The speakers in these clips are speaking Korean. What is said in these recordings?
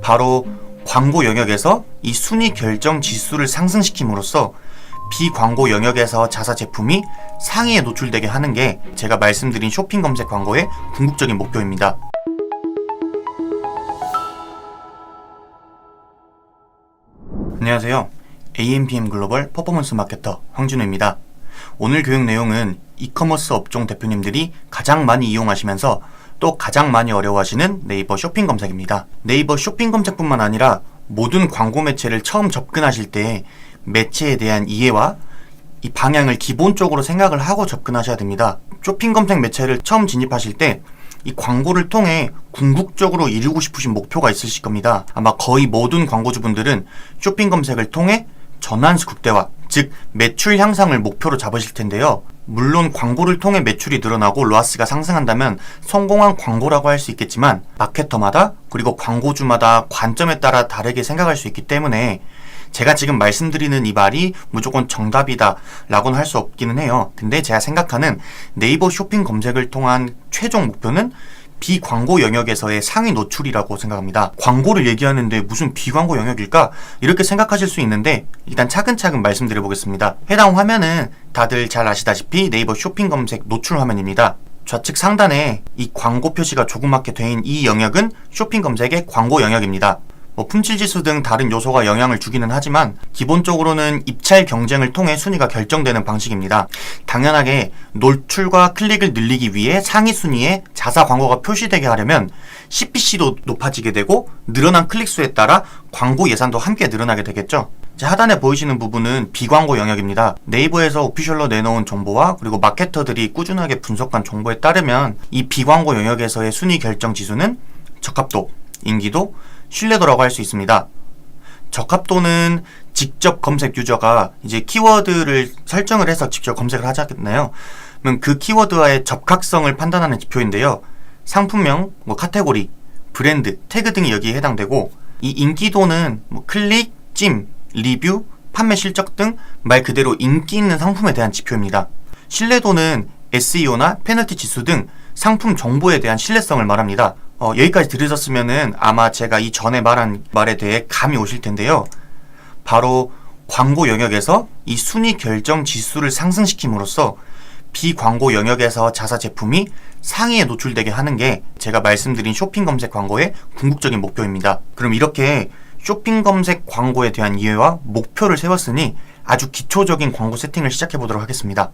바로 광고 영역에서 이 순위 결정 지수를 상승시킴으로써 비광고 영역에서 자사 제품이 상위에 노출되게 하는 게 제가 말씀드린 쇼핑 검색 광고의 궁극적인 목표입니다. 안녕하세요. AMPM 글로벌 퍼포먼스 마케터 황진우입니다. 오늘 교육 내용은 이커머스 업종 대표님들이 가장 많이 이용하시면서 또 가장 많이 어려워하시는 네이버 쇼핑 검색입니다. 네이버 쇼핑 검색뿐만 아니라 모든 광고 매체를 처음 접근하실 때 매체에 대한 이해와 이 방향을 기본적으로 생각을 하고 접근하셔야 됩니다. 쇼핑 검색 매체를 처음 진입하실 때 이 광고를 통해 궁극적으로 이루고 싶으신 목표가 있으실 겁니다. 아마 거의 모든 광고주분들은 쇼핑 검색을 통해 전환수 극대화, 즉 매출 향상을 목표로 잡으실 텐데요. 물론 광고를 통해 매출이 늘어나고 로아스가 상승한다면 성공한 광고라고 할 수 있겠지만 마케터마다 그리고 광고주마다 관점에 따라 다르게 생각할 수 있기 때문에 제가 지금 말씀드리는 이 말이 무조건 정답이다 라고는 할 수 없기는 해요. 근데 제가 생각하는 네이버 쇼핑 검색을 통한 최종 목표는 비광고 영역에서의 상위 노출이라고 생각합니다. 광고를 얘기하는데 무슨 비광고 영역일까? 이렇게 생각하실 수 있는데 일단 차근차근 말씀드려 보겠습니다. 해당 화면은 다들 잘 아시다시피 네이버 쇼핑 검색 노출 화면입니다. 좌측 상단에 이 광고 표시가 조그맣게 된 이 영역은 쇼핑 검색의 광고 영역입니다. 품질지수 등 다른 요소가 영향을 주기는 하지만 기본적으로는 입찰 경쟁을 통해 순위가 결정되는 방식입니다. 당연하게 노출과 클릭을 늘리기 위해 상위 순위에 자사 광고가 표시되게 하려면 CPC도 높아지게 되고 늘어난 클릭수에 따라 광고 예산도 함께 늘어나게 되겠죠. 하단에 보이시는 부분은 비광고 영역입니다. 네이버에서 오피셜로 내놓은 정보와 그리고 마케터들이 꾸준하게 분석한 정보에 따르면 이 비광고 영역에서의 순위 결정 지수는 적합도, 인기도, 신뢰도라고 할 수 있습니다. 적합도는 직접 검색 유저가 이제 키워드를 설정을 해서 직접 검색을 하잖아요. 그럼 그 키워드와의 접각성을 판단하는 지표인데요. 상품명, 카테고리, 브랜드, 태그 등이 여기에 해당되고, 이 인기도는 클릭, 찜, 리뷰, 판매 실적 등 말 그대로 인기 있는 상품에 대한 지표입니다. 신뢰도는 SEO나 페널티 지수 등 상품 정보에 대한 신뢰성을 말합니다. 여기까지 들으셨으면은 아마 제가 이 전에 말한 말에 대해 감이 오실 텐데요. 바로 광고 영역에서 이 순위 결정 지수를 상승시킴으로써 비광고 영역에서 자사 제품이 상위에 노출되게 하는 게 제가 말씀드린 쇼핑 검색 광고의 궁극적인 목표입니다. 그럼 이렇게 쇼핑 검색 광고에 대한 이해와 목표를 세웠으니 아주 기초적인 광고 세팅을 시작해 보도록 하겠습니다.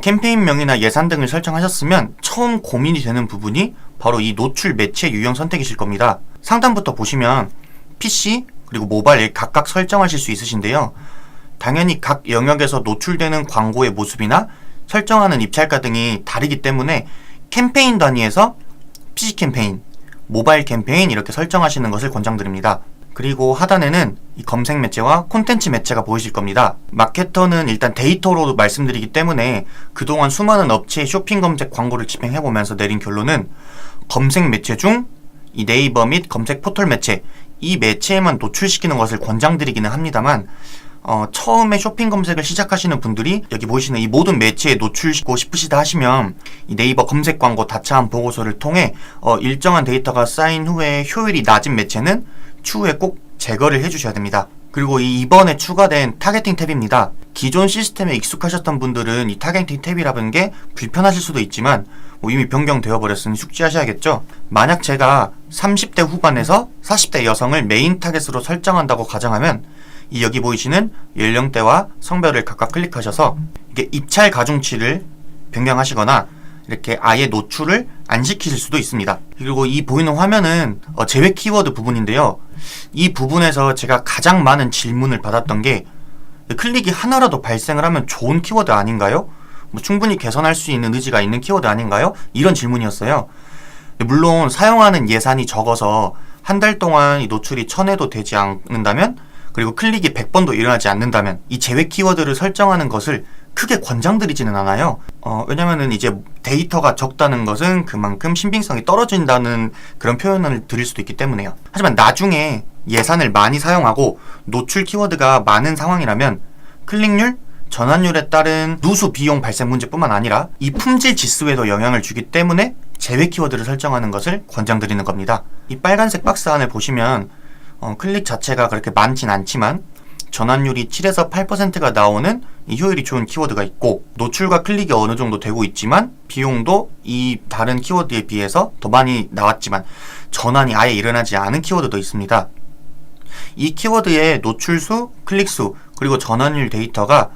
캠페인명이나 예산 등을 설정하셨으면 처음 고민이 되는 부분이 바로 이 노출 매체 유형 선택이실 겁니다. 상단부터 보시면 PC 그리고 모바일 각각 설정하실 수 있으신데요. 당연히 각 영역에서 노출되는 광고의 모습이나 설정하는 입찰가 등이 다르기 때문에 캠페인 단위에서 PC 캠페인, 모바일 캠페인 이렇게 설정하시는 것을 권장드립니다. 그리고 하단에는 이 검색 매체와 콘텐츠 매체가 보이실 겁니다. 마케터는 일단 데이터로 말씀드리기 때문에 그동안 수많은 업체의 쇼핑 검색 광고를 집행해보면서 내린 결론은 검색 매체 중 이 네이버 및 검색 포털 매체 이 매체에만 노출시키는 것을 권장드리기는 합니다만 처음에 쇼핑 검색을 시작하시는 분들이 여기 보이시는 이 모든 매체에 노출시키고 싶으시다 하시면 이 네이버 검색 광고 다차원 보고서를 통해 일정한 데이터가 쌓인 후에 효율이 낮은 매체는 추후에 꼭 제거를 해주셔야 됩니다. 그리고 이번에 추가된 타겟팅 탭입니다. 기존 시스템에 익숙하셨던 분들은 이 타겟팅 탭이라는 게 불편하실 수도 있지만 이미 변경되어 버렸으니 숙지하셔야겠죠. 만약 제가 30대 후반에서 40대 여성을 메인 타겟으로 설정한다고 가정하면 이 여기 보이시는 연령대와 성별을 각각 클릭하셔서 이게 입찰 가중치를 변경하시거나 이렇게 아예 노출을 안 시키실 수도 있습니다. 그리고 이 보이는 화면은 제외 키워드 부분인데요. 이 부분에서 제가 가장 많은 질문을 받았던 게 클릭이 하나라도 발생을 하면 좋은 키워드 아닌가요? 충분히 개선할 수 있는 의지가 있는 키워드 아닌가요? 이런 질문이었어요. 물론 사용하는 예산이 적어서 한 달 동안 이 노출이 1000회도 되지 않는다면 그리고 클릭이 100번도 일어나지 않는다면 이 제외 키워드를 설정하는 것을 크게 권장드리지는 않아요. 왜냐면은 이제 데이터가 적다는 것은 그만큼 신빙성이 떨어진다는 그런 표현을 드릴 수도 있기 때문에요. 하지만 나중에 예산을 많이 사용하고 노출 키워드가 많은 상황이라면 클릭률, 전환율에 따른 누수 비용 발생 문제뿐만 아니라 이 품질 지수에도 영향을 주기 때문에 제외 키워드를 설정하는 것을 권장드리는 겁니다. 이 빨간색 박스 안에 보시면 클릭 자체가 그렇게 많진 않지만 전환율이 7에서 8%가 나오는 이 효율이 좋은 키워드가 있고, 노출과 클릭이 어느 정도 되고 있지만 비용도 이 다른 키워드에 비해서 더 많이 나왔지만 전환이 아예 일어나지 않은 키워드도 있습니다. 이 키워드의 노출수, 클릭수, 그리고 전환율 데이터가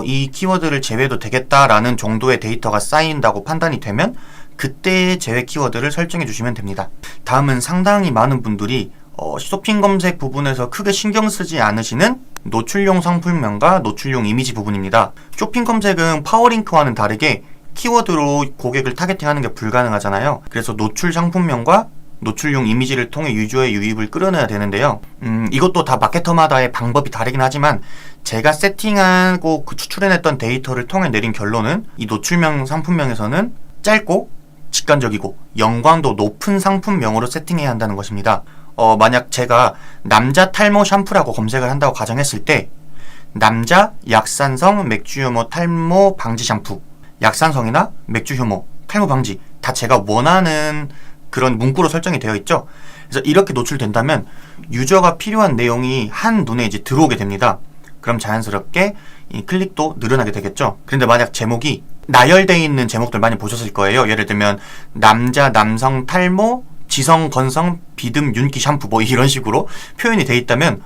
이 키워드를 제외해도 되겠다라는 정도의 데이터가 쌓인다고 판단이 되면 그때의 제외 키워드를 설정해 주시면 됩니다. 다음은 상당히 많은 분들이 쇼핑 검색 부분에서 크게 신경 쓰지 않으시는 노출용 상품명과 노출용 이미지 부분입니다. 쇼핑 검색은 파워링크와는 다르게 키워드로 고객을 타겟팅하는 게 불가능하잖아요. 그래서 노출 상품명과 노출용 이미지를 통해 유저의 유입을 끌어내야 되는데요. 이것도 다 마케터마다의 방법이 다르긴 하지만 제가 세팅하고 추출해냈던 데이터를 통해 내린 결론은 이 노출명 상품명에서는 짧고 직관적이고 연관도 높은 상품명으로 세팅해야 한다는 것입니다. 만약 제가 남자 탈모 샴푸라고 검색을 한다고 가정했을 때 남자 약산성 맥주 효모 탈모 방지 샴푸, 약산성이나 맥주 효모 탈모 방지 다 제가 원하는 그런 문구로 설정이 되어 있죠. 그래서 이렇게 노출된다면 유저가 필요한 내용이 한눈에 이제 들어오게 됩니다. 그럼 자연스럽게 이 클릭도 늘어나게 되겠죠. 그런데 만약 제목이 나열되어 있는 제목들 많이 보셨을 거예요. 예를 들면 남자 남성 탈모 지성, 건성, 비듬, 윤기 샴푸 뭐 이런 식으로 표현이 돼 있다면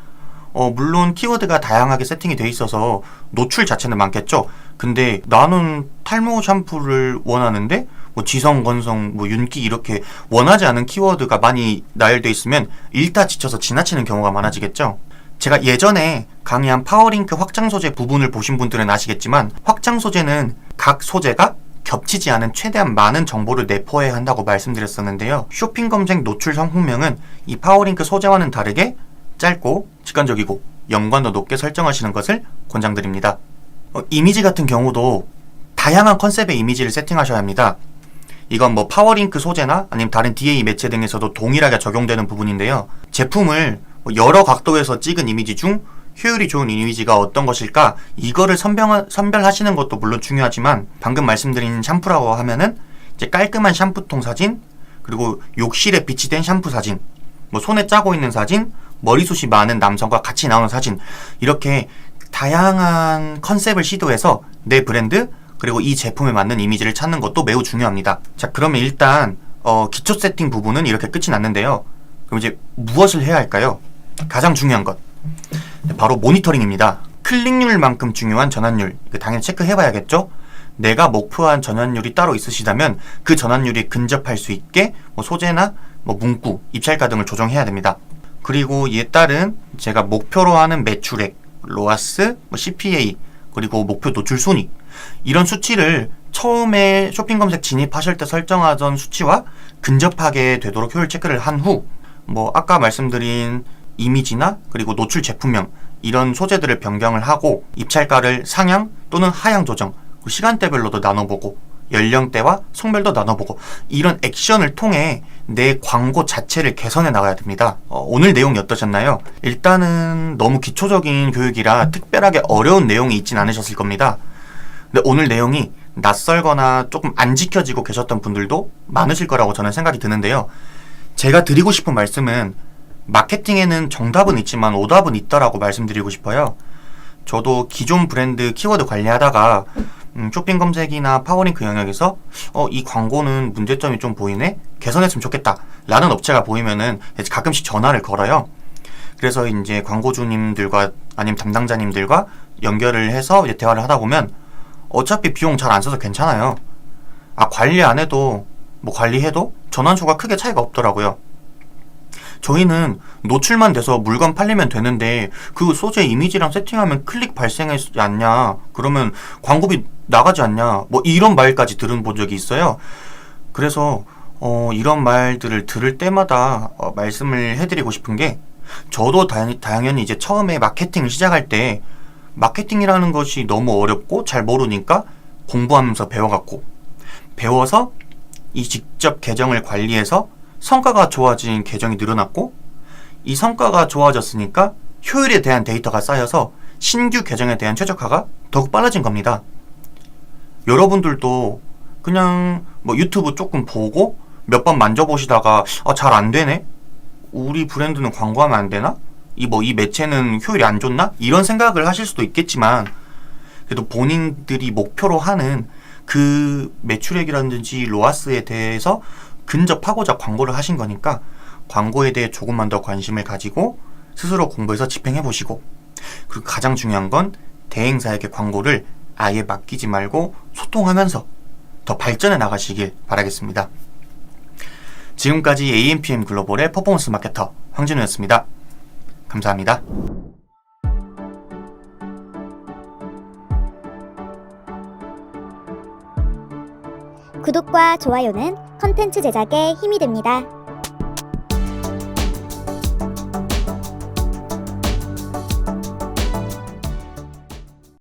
물론 키워드가 다양하게 세팅이 돼 있어서 노출 자체는 많겠죠. 근데 나는 탈모 샴푸를 원하는데 뭐 지성, 건성, 뭐 윤기 이렇게 원하지 않은 키워드가 많이 나열돼 있으면 읽다 지쳐서 지나치는 경우가 많아지겠죠. 제가 예전에 강의한 파워링크 확장 소재 부분을 보신 분들은 아시겠지만 확장 소재는 각 소재가 겹치지 않은 최대한 많은 정보를 내포해야 한다고 말씀드렸었는데요. 쇼핑 검색 노출 상품명은 이 파워링크 소재와는 다르게 짧고 직관적이고 연관도 높게 설정하시는 것을 권장드립니다. 이미지 같은 경우도 다양한 컨셉의 이미지를 세팅하셔야 합니다. 이건 뭐 파워링크 소재나 아니면 다른 DA 매체 등에서도 동일하게 적용되는 부분인데요. 제품을 여러 각도에서 찍은 이미지 중 효율이 좋은 이미지가 어떤 것일까, 이거를 선별하시는 것도 물론 중요하지만 방금 말씀드린 샴푸라고 하면은 이제 깔끔한 샴푸통 사진, 그리고 욕실에 비치된 샴푸 사진, 뭐 손에 짜고 있는 사진, 머리숱이 많은 남성과 같이 나오는 사진, 이렇게 다양한 컨셉을 시도해서 내 브랜드 그리고 이 제품에 맞는 이미지를 찾는 것도 매우 중요합니다. 자, 그러면 일단 기초 세팅 부분은 이렇게 끝이 났는데요. 그럼 이제 무엇을 해야 할까요? 가장 중요한 것, 바로 모니터링입니다. 클릭률만큼 중요한 전환율, 당연히 체크해봐야겠죠? 내가 목표한 전환율이 따로 있으시다면 그 전환율이 근접할 수 있게 소재나 문구, 입찰가 등을 조정해야 됩니다. 그리고 이에 따른 제가 목표로 하는 매출액, 로아스, CPA, 그리고 목표 노출 순위, 이런 수치를 처음에 쇼핑 검색 진입하실 때 설정하던 수치와 근접하게 되도록 효율 체크를 한 후 아까 말씀드린 이미지나 그리고 노출 제품명 이런 소재들을 변경을 하고 입찰가를 상향 또는 하향 조정, 시간대별로도 나눠보고 연령대와 성별도 나눠보고 이런 액션을 통해 내 광고 자체를 개선해 나가야 됩니다. 오늘 내용이 어떠셨나요? 일단은 너무 기초적인 교육이라 특별하게 어려운 내용이 있진 않으셨을 겁니다. 근데 오늘 내용이 낯설거나 조금 안 지켜지고 계셨던 분들도 많으실 거라고 저는 생각이 드는데요. 제가 드리고 싶은 말씀은 마케팅에는 정답은 있지만 오답은 있다라고 말씀드리고 싶어요. 저도 기존 브랜드 키워드 관리하다가 쇼핑 검색이나 파워링크 영역에서 이 광고는 문제점이 좀 보이네? 개선했으면 좋겠다 라는 업체가 보이면은 가끔씩 전화를 걸어요. 그래서 이제 광고주님들과 아니면 담당자님들과 연결을 해서 이제 대화를 하다 보면 어차피 비용 잘 안 써서 괜찮아요. 관리 안 해도 관리해도 전환수가 크게 차이가 없더라고요. 저희는 노출만 돼서 물건 팔리면 되는데 그 소재 이미지랑 세팅하면 클릭 발생하지 않냐, 그러면 광고비 나가지 않냐, 이런 말까지 들은 적이 있어요. 그래서 이런 말들을 들을 때마다 말씀을 해드리고 싶은 게, 저도 당연히 이제 처음에 마케팅을 시작할 때 마케팅이라는 것이 너무 어렵고 잘 모르니까 공부하면서 배워서 이 직접 계정을 관리해서 성과가 좋아진 계정이 늘어났고, 이 성과가 좋아졌으니까 효율에 대한 데이터가 쌓여서 신규 계정에 대한 최적화가 더욱 빨라진 겁니다. 여러분들도 그냥 유튜브 조금 보고 몇 번 만져보시다가 잘 안 되네? 우리 브랜드는 광고하면 안 되나? 이 매체는 효율이 안 좋나? 이런 생각을 하실 수도 있겠지만, 그래도 본인들이 목표로 하는 그 매출액이라든지 로아스에 대해서 근접하고자 광고를 하신 거니까, 광고에 대해 조금만 더 관심을 가지고 스스로 공부해서 집행해 보시고, 그리고 가장 중요한 건 대행사에게 광고를 아예 맡기지 말고 소통하면서 더 발전해 나가시길 바라겠습니다. 지금까지 AMPM 글로벌의 퍼포먼스 마케터 황진우였습니다. 감사합니다. 구독과 좋아요는 컨텐츠 제작에 힘이 됩니다.